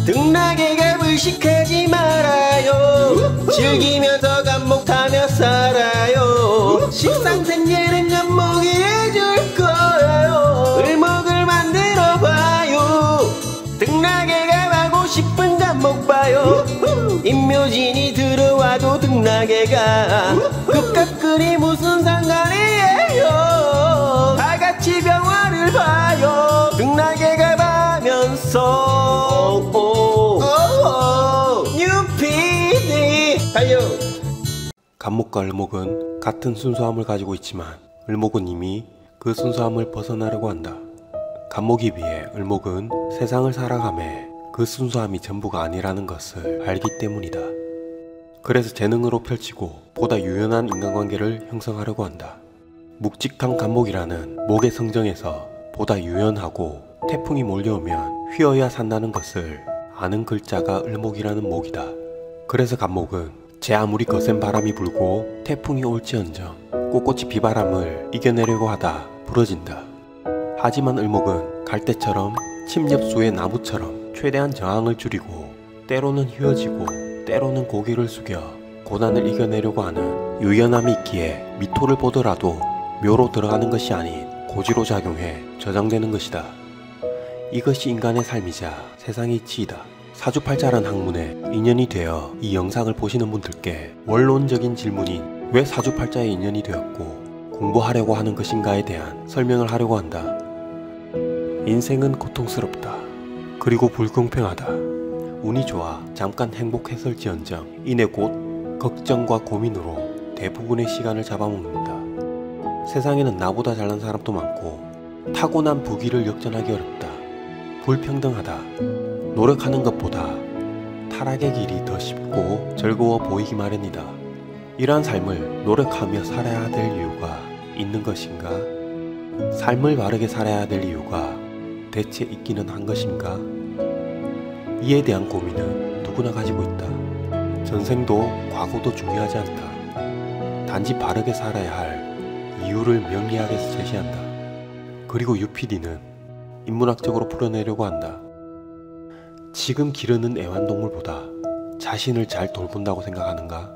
등락에가 불식하지 말아요. 즐기면서 감목하며 살아요. 식상생예는 감목이 해줄 거예요. 을목을 만들어봐요. 등락에 가고 싶은 감목 봐요. 임묘진이 들어와도 등락에가 극과 끈이 무슨 상관이에요. 다같이 병화를 봐요. 등락에가 봐면서 뉴피디 달려. 감목과 을목은 같은 순수함을 가지고 있지만 을목은 이미 그 순수함을 벗어나려고 한다. 감목에 비해 을목은 세상을 살아가며 그 순수함이 전부가 아니라는 것을 알기 때문이다. 그래서 재능으로 펼치고 보다 유연한 인간관계를 형성하려고 한다. 묵직한 감목이라는 목의 성정에서 보다 유연하고 태풍이 몰려오면 휘어야 산다는 것을 아는 글자가 을목이라는 목이다. 그래서 감목은 제 아무리 거센 바람이 불고 태풍이 올지언정 꼿꼿이 비바람을 이겨내려고 하다 부러진다. 하지만 을목은 갈대처럼 침엽수의 나무처럼 최대한 저항을 줄이고 때로는 휘어지고 때로는 고개를 숙여 고난을 이겨내려고 하는 유연함이 있기에 미토를 보더라도 묘로 들어가는 것이 아닌 고지로 작용해 저장되는 것이다. 이것이 인간의 삶이자 세상의 이치이다. 사주팔자란 학문에 인연이 되어 이 영상을 보시는 분들께 원론적인 질문인 왜 사주팔자에 인연이 되었고 공부하려고 하는 것인가에 대한 설명을 하려고 한다. 인생은 고통스럽다. 그리고 불공평하다. 운이 좋아 잠깐 행복했을지언정 이내 곧 걱정과 고민으로 대부분의 시간을 잡아먹는다. 세상에는 나보다 잘난 사람도 많고 타고난 부귀를 역전하기 어렵다. 불평등하다. 노력하는 것보다 타락의 길이 더 쉽고 즐거워 보이기 마련이다. 이러한 삶을 노력하며 살아야 될 이유가 있는 것인가? 삶을 바르게 살아야 될 이유가 대체 있기는 한 것인가? 이에 대한 고민은 누구나 가지고 있다. 전생도 과거도 중요하지 않다. 단지 바르게 살아야 할 이유를 명리학에서 제시한다. 그리고 UPD는 인문학적으로 풀어내려고 한다. 지금 기르는 애완동물보다 자신을 잘 돌본다고 생각하는가?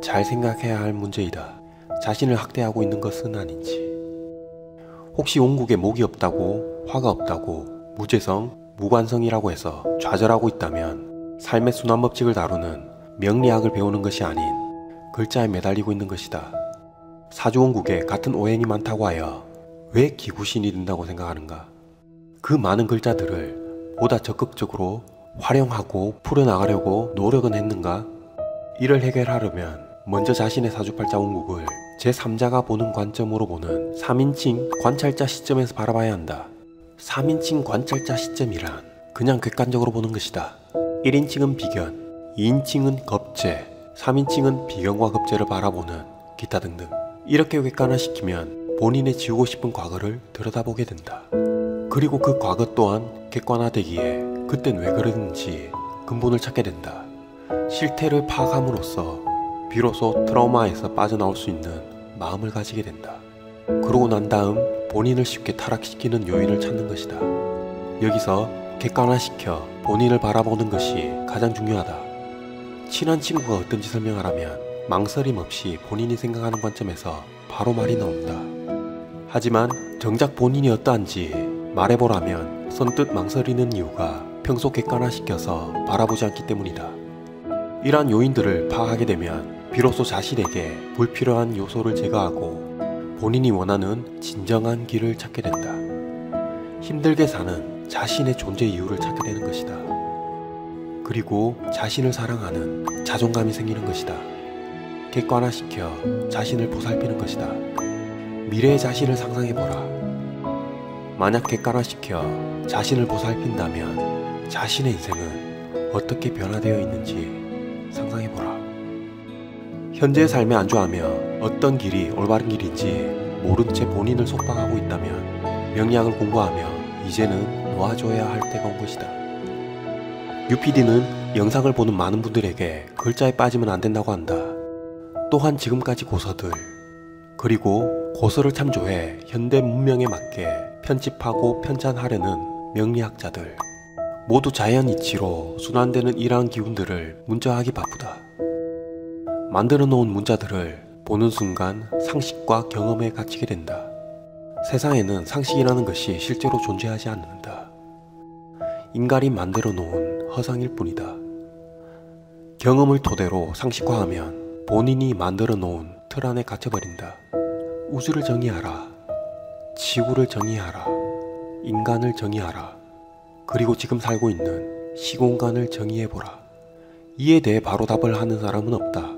잘 생각해야 할 문제이다. 자신을 학대하고 있는 것은 아닌지. 혹시 온국에 목이 없다고, 화가 없다고, 무재성, 무관성이라고 해서 좌절하고 있다면 삶의 순환법칙을 다루는 명리학을 배우는 것이 아닌 글자에 매달리고 있는 것이다. 사주원국에 같은 오행이 많다고 하여 왜 기구신이 된다고 생각하는가? 그 많은 글자들을 보다 적극적으로 활용하고 풀어나가려고 노력은 했는가? 이를 해결하려면 먼저 자신의 사주팔자 원국을 제3자가 보는 관점으로 보는 3인칭 관찰자 시점에서 바라봐야 한다. 3인칭 관찰자 시점이란 그냥 객관적으로 보는 것이다. 1인칭은 비견, 2인칭은 겁재, 3인칭은 비견과 겁재를 바라보는 기타 등등. 이렇게 객관화시키면 본인의 지우고 싶은 과거를 들여다보게 된다. 그리고 그 과거 또한 객관화되기에 그땐 왜 그랬는지 근본을 찾게 된다. 실태를 파악함으로써 비로소 트라우마에서 빠져나올 수 있는 마음을 가지게 된다. 그러고 난 다음 본인을 쉽게 타락시키는 요인을 찾는 것이다. 여기서 객관화시켜 본인을 바라보는 것이 가장 중요하다. 친한 친구가 어떤지 설명하라면 망설임 없이 본인이 생각하는 관점에서 바로 말이 나온다. 하지만 정작 본인이 어떠한지 말해보라면 선뜻 망설이는 이유가 평소 객관화시켜서 바라보지 않기 때문이다. 이러한 요인들을 파악하게 되면 비로소 자신에게 불필요한 요소를 제거하고 본인이 원하는 진정한 길을 찾게 된다. 힘들게 사는 자신의 존재 이유를 찾게 되는 것이다. 그리고 자신을 사랑하는 자존감이 생기는 것이다. 객관화시켜 자신을 보살피는 것이다. 미래의 자신을 상상해보라. 만약 객관화시켜 자신을 보살핀다면 자신의 인생은 어떻게 변화되어 있는지 상상해보라. 현재의 삶에 안주하며 어떤 길이 올바른 길인지 모른 채 본인을 속박하고 있다면 명리학을 공부하며 이제는 놓아줘야 할 때가 온 것이다. UPD는 영상을 보는 많은 분들에게 글자에 빠지면 안 된다고 한다. 또한 지금까지 고서들 그리고 고서를 참조해 현대 문명에 맞게 편집하고 편찬하려는 명리학자들 모두 자연 이치로 순환되는 이러한 기운들을 문자하기 바쁘다. 만들어 놓은 문자들을 보는 순간 상식과 경험에 갇히게 된다. 세상에는 상식이라는 것이 실제로 존재하지 않는다. 인간이 만들어 놓은 허상일 뿐이다. 경험을 토대로 상식화하면 본인이 만들어 놓은 틀 안에 갇혀버린다. 우주를 정의하라. 지구를 정의하라. 인간을 정의하라. 그리고 지금 살고 있는 시공간을 정의해보라. 이에 대해 바로 답을 하는 사람은 없다.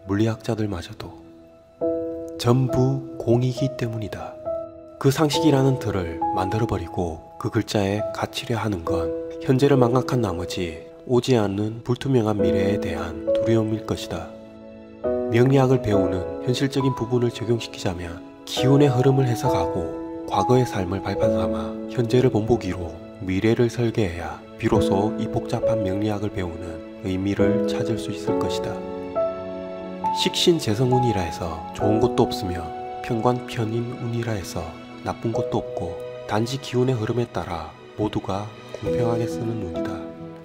물리학자들마저도. 전부 공이기 때문이다. 그 상식이라는 틀을 만들어버리고 그 글자에 갇히려 하는 건 현재를 망각한 나머지 오지 않는 불투명한 미래에 대한 두려움일 것이다. 명리학을 배우는 현실적인 부분을 적용시키자면 기운의 흐름을 해석하고 과거의 삶을 발판 삼아 현재를 본보기로 미래를 설계해야 비로소 이 복잡한 명리학을 배우는 의미를 찾을 수 있을 것이다. 식신재성운이라 해서 좋은 것도 없으며 편관편인운이라 해서 나쁜 것도 없고 단지 기운의 흐름에 따라 모두가 공평하게 쓰는 운이다.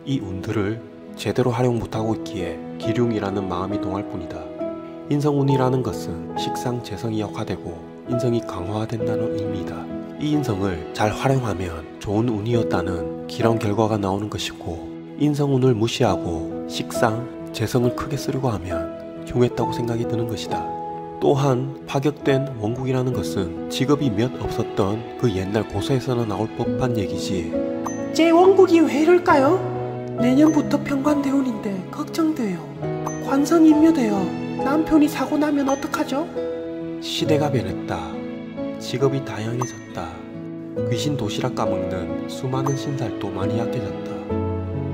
이 운들을 제대로 활용 못하고 있기에 기륭이라는 마음이 동할 뿐이다. 인성운이라는 것은 식상재성이 약화되고 인성이 강화된다는 의미이다. 이 인성을 잘 활용하면 좋은 운이었다는 기런 결과가 나오는 것이고, 인성운을 무시하고 식상, 재성을 크게 쓰려고 하면 흉했다고 생각이 드는 것이다. 또한 파격된 원국이라는 것은 직업이 몇 없었던 그 옛날 고서에서나 나올 법한 얘기지. 제 원국이 왜 이럴까요? 내년부터 평관대운인데 걱정돼요. 관성이 임묘돼요. 남편이 사고 나면 어떡하죠? 시대가 변했다. 직업이 다양해졌다. 귀신 도시락 까먹는 수많은 신살도 많이 약해졌다.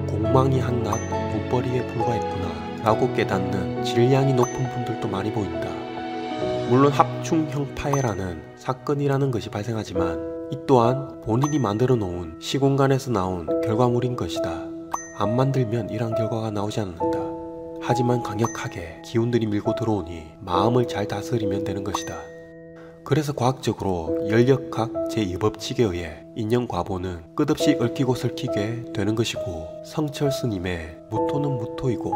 공망이 한낱 웃벌이에 불과했구나 라고 깨닫는 질량이 높은 분들도 많이 보인다. 물론 합충형파해라는 사건이라는 것이 발생하지만 이 또한 본인이 만들어 놓은 시공간에서 나온 결과물인 것이다. 안 만들면 이런 결과가 나오지 않는다. 하지만 강력하게 기운들이 밀고 들어오니 마음을 잘 다스리면 되는 것이다. 그래서 과학적으로 열역학 제2법칙에 의해 인연과보는 끝없이 얽히고 설키게 되는 것이고, 성철 스님의 무토는 무토이고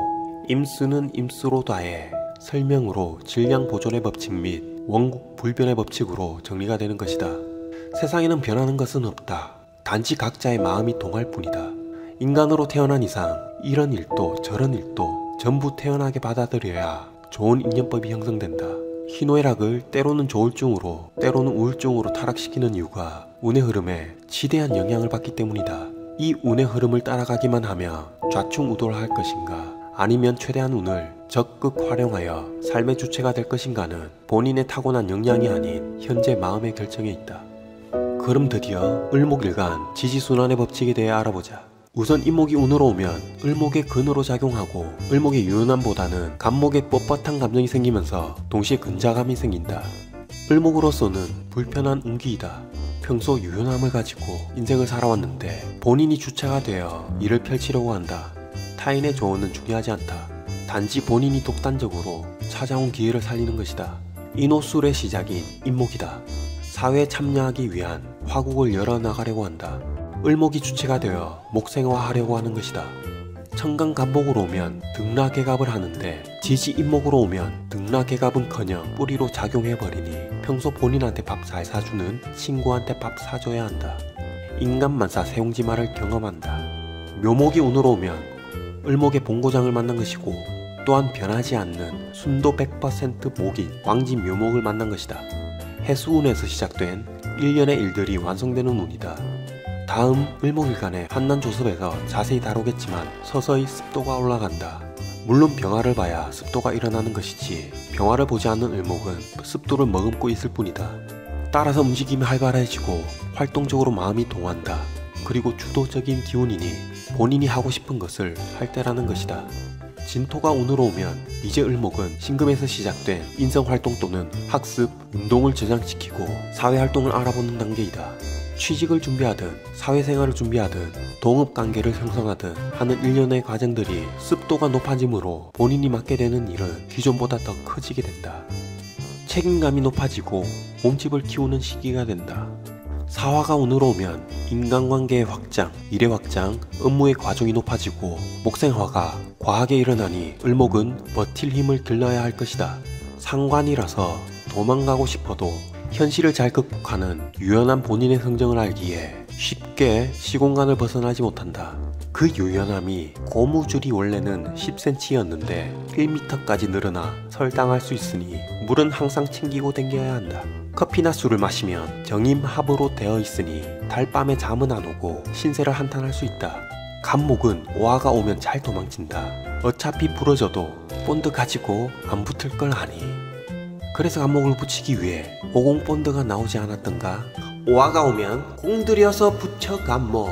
임수는 임수로 다해 설명으로 질량 보존의 법칙 및 원국 불변의 법칙으로 정리가 되는 것이다. 세상에는 변하는 것은 없다. 단지 각자의 마음이 동할 뿐이다. 인간으로 태어난 이상 이런 일도 저런 일도 전부 태연하게 받아들여야 좋은 인연법이 형성된다. 희노애락을 때로는 조울증으로 때로는 우울증으로 타락시키는 이유가 운의 흐름에 지대한 영향을 받기 때문이다. 이 운의 흐름을 따라가기만 하며 좌충우돌할 것인가, 아니면 최대한 운을 적극 활용하여 삶의 주체가 될 것인가는 본인의 타고난 역량이 아닌 현재 마음의 결정에 있다. 그럼 드디어 을목일간 지지순환의 법칙에 대해 알아보자. 우선 임목이 운으로 오면 을목의 근으로 작용하고 을목의 유연함보다는 간목의 뻣뻣한 감정이 생기면서 동시에 근자감이 생긴다. 을목으로서는 불편한 운기이다. 평소 유연함을 가지고 인생을 살아왔는데 본인이 주체가 되어 일을 펼치려고 한다. 타인의 조언은 중요하지 않다. 단지 본인이 독단적으로 찾아온 기회를 살리는 것이다. 인호술의 시작인 임목이다. 사회에 참여하기 위한 화국을 열어나가려고 한다. 을목이 주체가 되어 목생화하려고 하는 것이다. 청강간목으로 오면 등락개갑을 하는데 지지임목으로 오면 등락개갑은커녕 뿌리로 작용해버리니 평소 본인한테 밥 잘 사주는 친구한테 밥 사줘야 한다. 인간만사 세용지마를 경험한다. 묘목이 운으로 오면 을목의 본고장을 만난 것이고, 또한 변하지 않는 순도 100% 목인 왕진 묘목을 만난 것이다. 해수운에서 시작된 일련의 일들이 완성되는 운이다. 다음 을목일간의 환난조습에서 자세히 다루겠지만 서서히 습도가 올라간다. 물론 병화를 봐야 습도가 일어나는 것이지 병화를 보지 않는 을목은 습도를 머금고 있을 뿐이다. 따라서 움직임이 활발해지고 활동적으로 마음이 동한다. 그리고 주도적인 기운이니 본인이 하고 싶은 것을 할 때라는 것이다. 진토가 운으로 오면 이제 을목은 신금에서 시작된 인성활동 또는 학습, 운동을 저장시키고 사회활동을 알아보는 단계이다. 취직을 준비하든 사회생활을 준비하든 동업관계를 형성하든 하는 일련의 과정들이 습도가 높아지므로 본인이 맡게 되는 일은 기존보다 더 커지게 된다. 책임감이 높아지고 몸집을 키우는 시기가 된다. 사화가 운으로 오면 인간관계의 확장, 일의 확장, 업무의 과중이 높아지고 목생화가 과하게 일어나니 을목은 버틸 힘을 길러야 할 것이다. 상관이라서 도망가고 싶어도 현실을 잘 극복하는 유연한 본인의 성정을 알기에 쉽게 시공간을 벗어나지 못한다. 그 유연함이 고무줄이 원래는 10cm였는데 1m까지 늘어나 설당할 수 있으니 물은 항상 챙기고 댕겨야 한다. 커피나 술을 마시면 정임합으로 되어 있으니 달밤에 잠은 안 오고 신세를 한탄할 수 있다. 간목은 오화가 오면 잘 도망친다. 어차피 부러져도 본드 가지고 안 붙을 걸 아니. 그래서 간목을 붙이기 위해 오공 본드가 나오지 않았던가? 오화가 오면 공들여서 붙여 간목.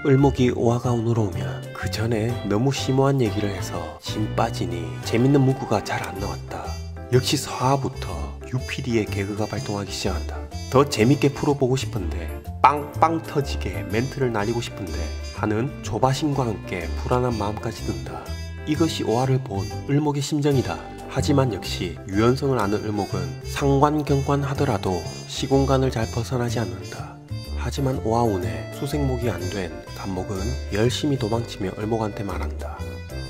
을목이 오화가 운으로 오면 그 전에 너무 심오한 얘기를 해서 진 빠지니 재밌는 문구가 잘 안 나왔다. 역시 서화부터 UPD의 개그가 발동하기 시작한다. 더 재밌게 풀어보고 싶은데 빵빵 터지게 멘트를 날리고 싶은데 하는 조바심과 함께 불안한 마음까지 든다. 이것이 오화를 본 을목의 심정이다. 하지만 역시 유연성을 아는 을목은 상관경관하더라도 시공간을 잘 벗어나지 않는다. 하지만 오화운에 수생목이 안 된 간목은 열심히 도망치며 을목한테 말한다.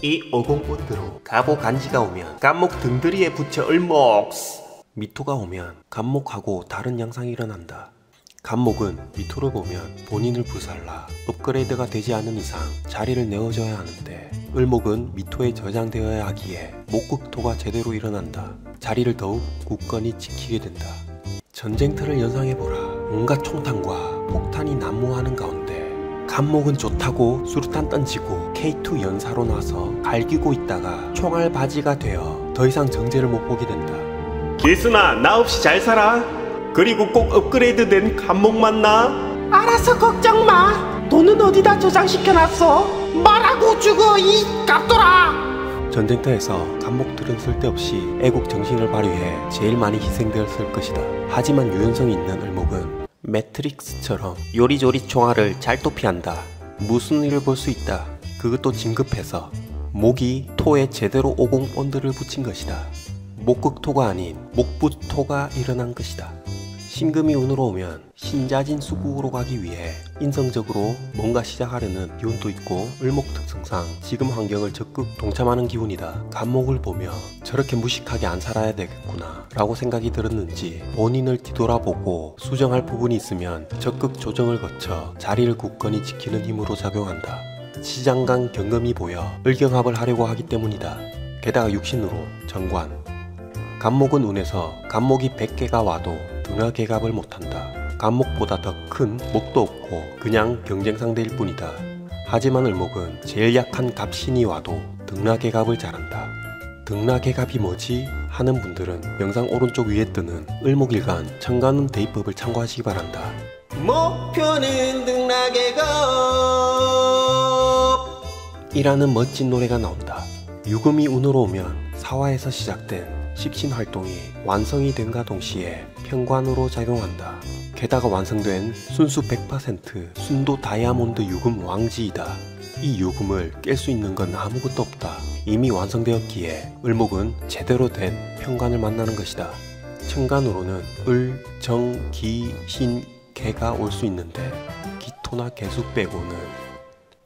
이 오공본드로 가보 간지가 오면 간목 등들이에 붙여 을목. 미토가 오면 간목하고 다른 양상이 일어난다. 간목은 미토를 보면 본인을 불살라 업그레이드가 되지 않은 이상 자리를 내어줘야 하는데 을목은 미토에 저장되어야 하기에 목극토가 제대로 일어난다. 자리를 더욱 굳건히 지키게 된다. 전쟁터를 연상해보라. 온갖 총탄과 폭탄이 난무하는 가운데 간목은 좋다고 수류탄 던지고 K2 연사로 나서 갈기고 있다가 총알바지가 되어 더 이상 정제를 못 보게 된다. 길순아, 나 없이 잘 살아. 그리고 꼭 업그레이드 된 간목만 나. 알았어, 걱정 마. 돈은 어디다 저장시켜놨어? 말하고 죽어, 이 깝돌아. 전쟁터에서 간목들은 쓸데없이 애국 정신을 발휘해 제일 많이 희생되었을 것이다. 하지만 유연성이 있는 을목은 매트릭스처럼 요리조리 총알을 잘 도피한다. 무슨 일을 볼 수 있다. 그것도 진급해서 목이 토에 제대로 오공 본드를 붙인 것이다. 목극토가 아닌 목부토가 일어난 것이다. 신금이 운으로 오면 신자진 수국으로 가기 위해 인성적으로 뭔가 시작하려는 기운도 있고 을목 특성상 지금 환경을 적극 동참하는 기운이다. 간목을 보며 저렇게 무식하게 안 살아야 되겠구나 라고 생각이 들었는지 본인을 뒤돌아보고 수정할 부분이 있으면 적극 조정을 거쳐 자리를 굳건히 지키는 힘으로 작용한다. 시장간 경금이 보여 을경합을 하려고 하기 때문이다. 게다가 육신으로 정관. 간목은 운에서 간목이 100개가 와도 등하개갑을 못한다. 간목보다 더 큰 목도 없고 그냥 경쟁상대일 뿐이다. 하지만 을목은 제일 약한 갑신이 와도 등하개갑을 잘한다. 등하개갑이 뭐지? 하는 분들은 영상 오른쪽 위에 뜨는 을목일간 천간운 대입법을 참고하시기 바란다. 목표는 등락의 겁 이라는 멋진 노래가 나온다. 유금이 운으로 오면 사화에서 시작된 식신 활동이 완성이 된과 동시에 편관으로 작용한다. 게다가 완성된 순수 100% 순도 다이아몬드 유금 왕지이다. 이 유금을 깰 수 있는 건 아무것도 없다. 이미 완성되었기에 을목은 제대로 된 편관을 만나는 것이다. 천간으로는 을, 정, 기, 신, 개가 올 수 있는데 기토나 개수 빼고는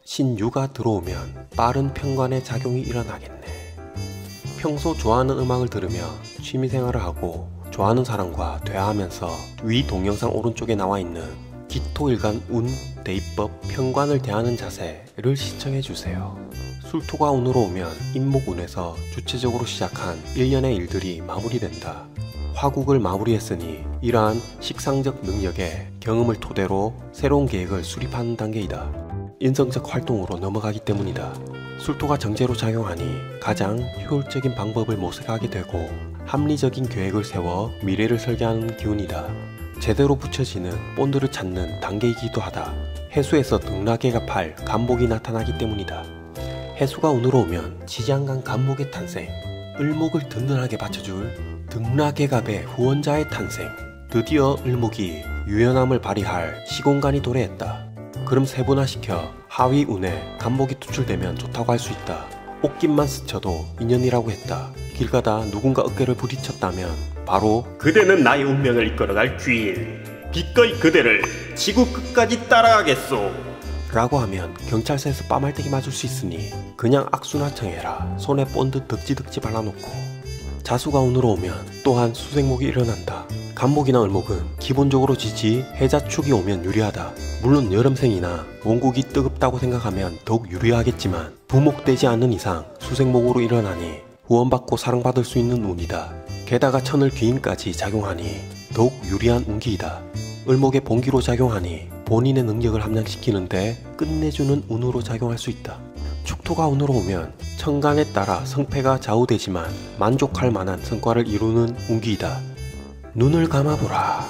신유가 들어오면 빠른 편관의 작용이 일어나겠네. 평소 좋아하는 음악을 들으며 취미생활을 하고 좋아하는 사람과 대화하면서 위 동영상 오른쪽에 나와있는 기토일간 운 대입법 편관을 대하는 자세를 시청해주세요. 술토가 운으로 오면 임목운에서 주체적으로 시작한 일련의 일들이 마무리된다. 화국을 마무리했으니 이러한 식상적 능력의 경험을 토대로 새로운 계획을 수립하는 단계이다. 인성적 활동으로 넘어가기 때문이다. 술토가 정제로 작용하니 가장 효율적인 방법을 모색하게 되고 합리적인 계획을 세워 미래를 설계하는 기운이다. 제대로 붙여지는 본드를 찾는 단계이기도 하다. 해수에서 등락해가 팔 간목이 나타나기 때문이다. 해수가 운으로 오면 지장간 간목의 탄생, 을목을 든든하게 받쳐줄 등락해갑의 후원자의 탄생. 드디어 을목이 유연함을 발휘할 시공간이 도래했다. 그럼 세분화시켜 하위 운에 간목이 투출되면 좋다고 할 수 있다. 옷깃만 스쳐도 인연이라고 했다. 길 가다 누군가 어깨를 부딪혔다면 바로 그대는 나의 운명을 이끌어갈 귀인. 기꺼이 그대를 지구 끝까지 따라가겠소. 라고 하면 경찰서에서 빠말때기 맞을 수 있으니 그냥 악수나 청해라. 손에 본드 덕지덕지 발라놓고. 자수가 운으로 오면 또한 수생목이 일어난다. 간목이나 을목은 기본적으로 지지 해자축이 오면 유리하다. 물론 여름생이나 원국이 뜨겁다고 생각하면 더욱 유리하겠지만 부목되지 않는 이상 수생목으로 일어나니 후원받고 사랑받을 수 있는 운이다. 게다가 천을 귀인까지 작용하니 더욱 유리한 운기이다. 을목의 본기로 작용하니 본인의 능력을 함양시키는데 끝내주는 운으로 작용할 수 있다. 축토가 운으로 오면 천간에 따라 성패가 좌우되지만 만족할 만한 성과를 이루는 운기이다. 눈을 감아보라.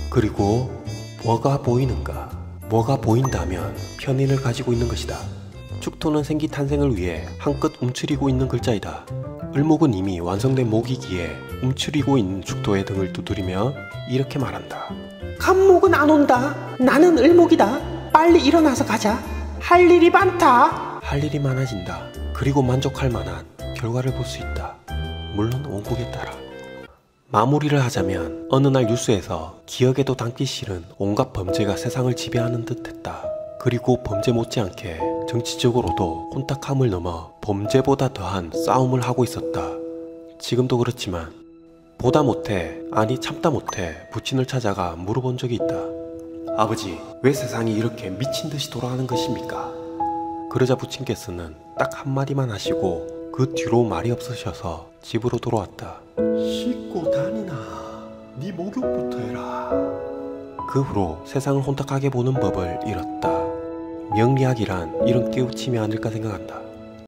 그리고 뭐가 보이는가? 뭐가 보인다면 편인을 가지고 있는 것이다. 축토는 생기 탄생을 위해 한껏 움츠리고 있는 글자이다. 을목은 이미 완성된 목이기에 움츠리고 있는 축토의 등을 두드리며 이렇게 말한다. 간목은 안 온다. 나는 을목이다. 빨리 일어나서 가자. 할 일이 많다. 할 일이 많아진다. 그리고 만족할 만한 결과를 볼 수 있다. 물론 원국에 따라. 마무리를 하자면 어느 날 뉴스에서 기억에도 담기 싫은 온갖 범죄가 세상을 지배하는 듯 했다. 그리고 범죄 못지않게 정치적으로도 혼탁함을 넘어 범죄보다 더한 싸움을 하고 있었다. 지금도 그렇지만 보다 못해, 아니 참다 못해 부친을 찾아가 물어본 적이 있다. 아버지, 왜 세상이 이렇게 미친 듯이 돌아가는 것입니까? 그러자 부친께서는 딱 한마디만 하시고 그 뒤로 말이 없으셔서 집으로 돌아왔다. 씻고 다니나, 네 목욕부터 해라. 그 후로 세상을 혼탁하게 보는 법을 잃었다. 명리학이란 이런 깨우침이 아닐까 생각한다.